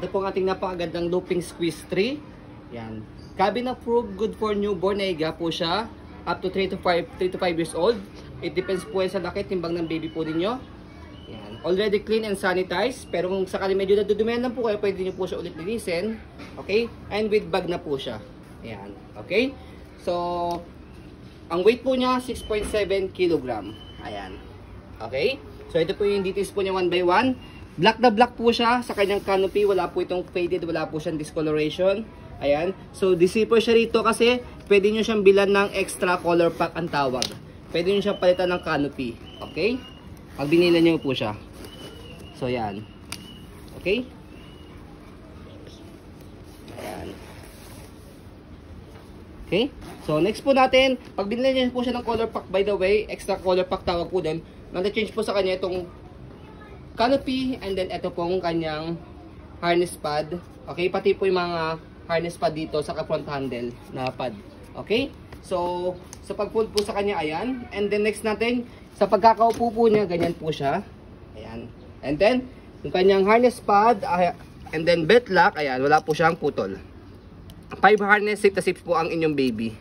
Ito po ang ating napakagandang looping squeeze 3. Yan. Cabin approved, good for newborn. Naiga po siya. Up to 3 to 5 years old. It depends po yan sa laki, timbang ng baby po ninyo. Yan. Already clean and sanitized. Pero kung sakali medyo nadudumihan lang po kayo, pwede nyo po siya ulit linisin. Okay? And with bag na po siya. Yan. Okay? So, ang weight po niya, 6.7 kg. Ayan. Okay? So, ito po yung details po niya 1 by 1. Black na black po siya sa kanyang canopy. Wala po itong faded, wala po siyang discoloration. Ayan. So, di-zipper siya rito kasi pwede nyo siyang bilan ng extra color pack ang tawag. Pwede nyo siyang palitan ng canopy. Okay? Pag binilan nyo po siya. So, yan. Okay? Ayan. Okay? So, next po natin, pag binilan nyo po siya ng color pack, by the way, extra color pack tawag po din, nata-change po sa kanya itong canopy, and then ito pong kanyang harness pad. Okay, pati po yung mga harness pad dito sa front handle na pad. Okay, so sa pag-fold po sa kanya, ayan. And then next natin, sa pagkakaupo po niya, ganyan po siya. Ayan. And then, yung kanyang harness pad, and then belt lock, ayan, wala po siyang putol. 5 harness safe na safe po ang inyong baby.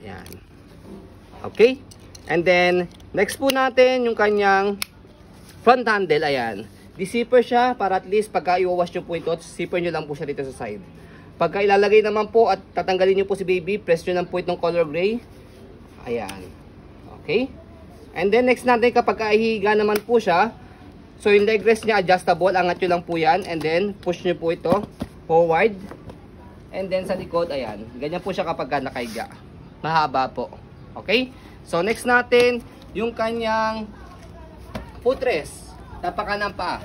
Ayan. Okay, and then next po natin yung kanyang front handle, ayan. Di-zipper siya para at least pagka i-wash nyo po ito, zipper nyo lang po siya dito sa side. Pagka ilalagay naman po at tatanggalin nyo po si baby, press nyo lang po itong color gray. Ayan. Okay? And then next natin, kapag ihiga naman po siya, so yung leg rest niya adjustable, angat nyo lang po yan. And then push nyo po ito forward. And then sa likod, ayan. Ganyan po siya kapag nakahiga. Mahaba po. Okay? So next natin, yung kanyang footrest, tapakan ng paa.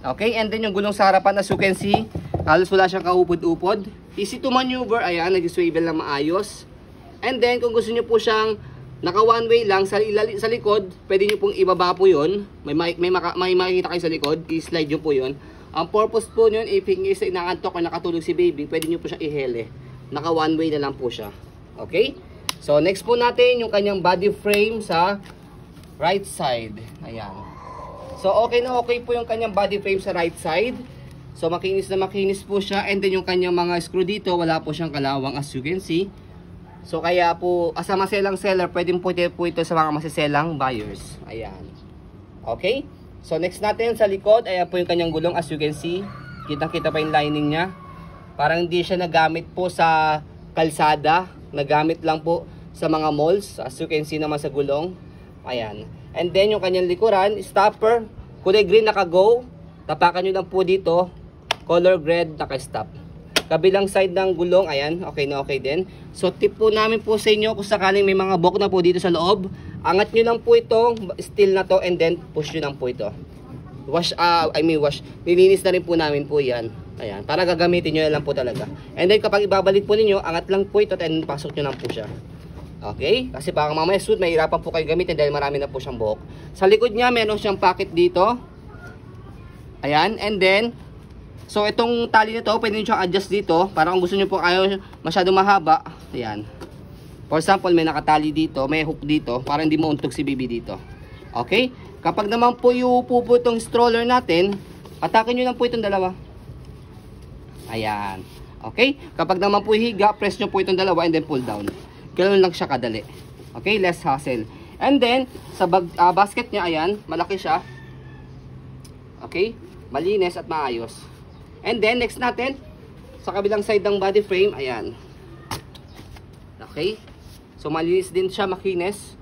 Okay, and then yung gulong sa harapan, as you can see, halos wala siyang kaupod-upod. Easy to maneuver, ayan, nag-swivel na maayos. And then, kung gusto niyo po siyang naka one way lang sa likod, pwede niyo pong ibaba po yun. May makikita kayo sa likod, i-slide niyo po yun. Ang purpose po yun, if isa inaantok o nakatulog si baby, pwede niyo po siyang ihele. Naka one way na lang po siya. Okay? So, next po natin, yung kanyang body frame sa right side. Ayan. So, okay na okay po yung kanyang body frame sa right side. So, makinis na makinis po siya. And then, yung kanyang mga screw dito, wala po siyang kalawang as you can see. So, kaya po, as a maselang seller, pwede po ito sa mga maseselang buyers. Ayan. Okay? So, next natin sa likod, ayan po yung kanyang gulong as you can see. Kitang-kita pa yung lining niya. Parang hindi siya nagamit po sa kalsada. Nagamit lang po sa mga malls. As you can see naman sa gulong. Ayan. And then yung kanyang likuran, stopper, kulay green naka-go. Tapakan nyo lang po dito. Color red naka-stop. Kabilang side ng gulong, ayan, okay na okay din. So tip po namin po sa inyo kung sakaling may mga buhok na po dito sa loob. Angat nyo lang po ito, steel na to, and then push nyo lang po ito. Wash. Nilinis na rin po namin po yan. Ayan, para gagamitin nyo lang po talaga. And then kapag ibabalik po ninyo, angat lang po ito, and pasok nyo lang po siya. Okay? Kasi parang mamaya suit, mahirapan po kayo gamitin dahil marami na po siyang buhok. Sa likod niya, meron siyang pocket dito. Ayan. And then, so itong tali nito, pwede nyo siyang adjust dito. Para kung gusto nyo po ayaw masyadong mahaba. Ayan. For example, may nakatali dito, may hook dito, para hindi mauntog si baby dito. Okay? Kapag naman po iupo po itong stroller natin, atakin nyo lang po itong dalawa. Ayan. Okay? Kapag naman po higa, press nyo po itong dalawa and then pull down. Ganoon lang siya kadali. Okay, less hassle. And then, sa basket niya, ayan, malaki siya. Okay, malinis at maayos. And then, next natin, sa kabilang side ng body frame, ayan. Okay, so malinis din siya, makinis.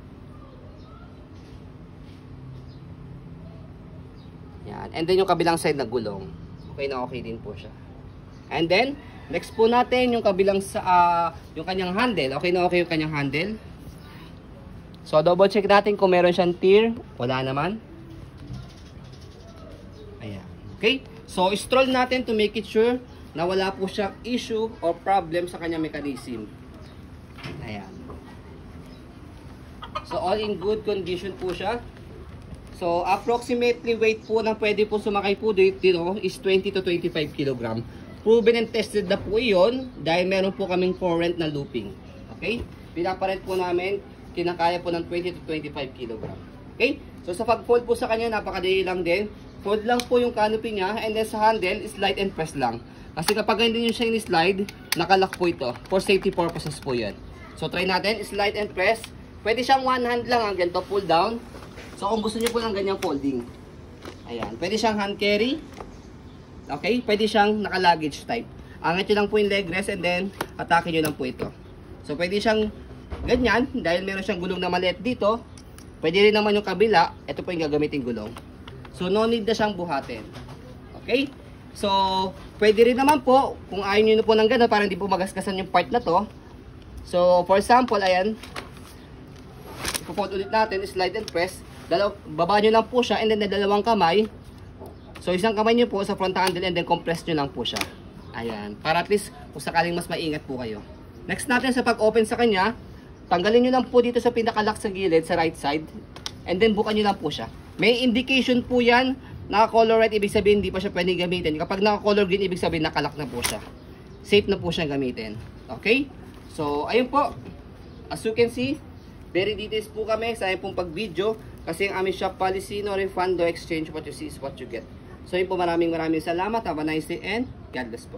Ayan. And then, yung kabilang side na gulong. Okay na okay din po siya. And then, next po natin yung kabilang sa yung kanyang handle. Okay na okay yung kanyang handle. So double check natin kung meron siyang tear. Wala naman. Ayan. Okay? So stroll natin to make it sure na wala po siyang issue or problem sa kanyang mechanism. Ayan. So all in good condition po siya. So approximately weight po na pwede po sumakay po dito is 20 to 25 kg. Proven and tested na po yun dahil meron po kaming for-rent na looping. Okay? Pinaparent po namin, kinakaya po ng 20 to 25 kg. Okay? So sa pag-fold po sa kanya, napakadali lang din. fold lang po yung canopy niya, and then sa handle, slide and press lang. Kasi kapag hindi nyo siya in-slide, nakalock po ito. For safety purposes po yan. So try natin, slide and press. Pwede siyang one hand lang, ganito, pull down. So kung gusto nyo po ng ganyang folding. Ayan, pwede siyang hand carry. Okay, pwede siyang naka-luggage type. Angat nyo lang po yung leg rest and then atake nyo lang po ito. So pwede siyang ganyan, dahil meron siyang gulong na maliit dito. Pwede rin naman yung kabila, ito po yung gagamitin gulong. So no need na siyang buhatin. Okay? So pwede rin naman po, kung ayaw nyo po ng gano'n, para hindi po magaskasan yung part na to. So for example, ayan, ipo-fold ulit natin, slide and press. Baba nyo lang po siya, and then dalawang kamay. So isang kamay nyo po sa front handle, and then compress nyo lang po siya. Ayan, para at least kung sakaling mas maingat po kayo. Next natin sa pag-open sa kanya, tanggalin nyo lang po dito sa pinaka-lock sa gilid, sa right side. And then bukan nyo lang po siya. May indication po yan, naka-color red, ibig sabihin hindi pa siya pwedeng gamitin. Kapag naka-color green, ibig sabihin naka-lock na po siya. Safe na po siyang gamitin. Okay? So, ayun po. As you can see, very details po kami sa ayun pong pag-video. Kasi ang aming shop policy, no refund, no exchange, what you see is what you get. So, yun po, maraming salamat. Have a nice day and God bless po.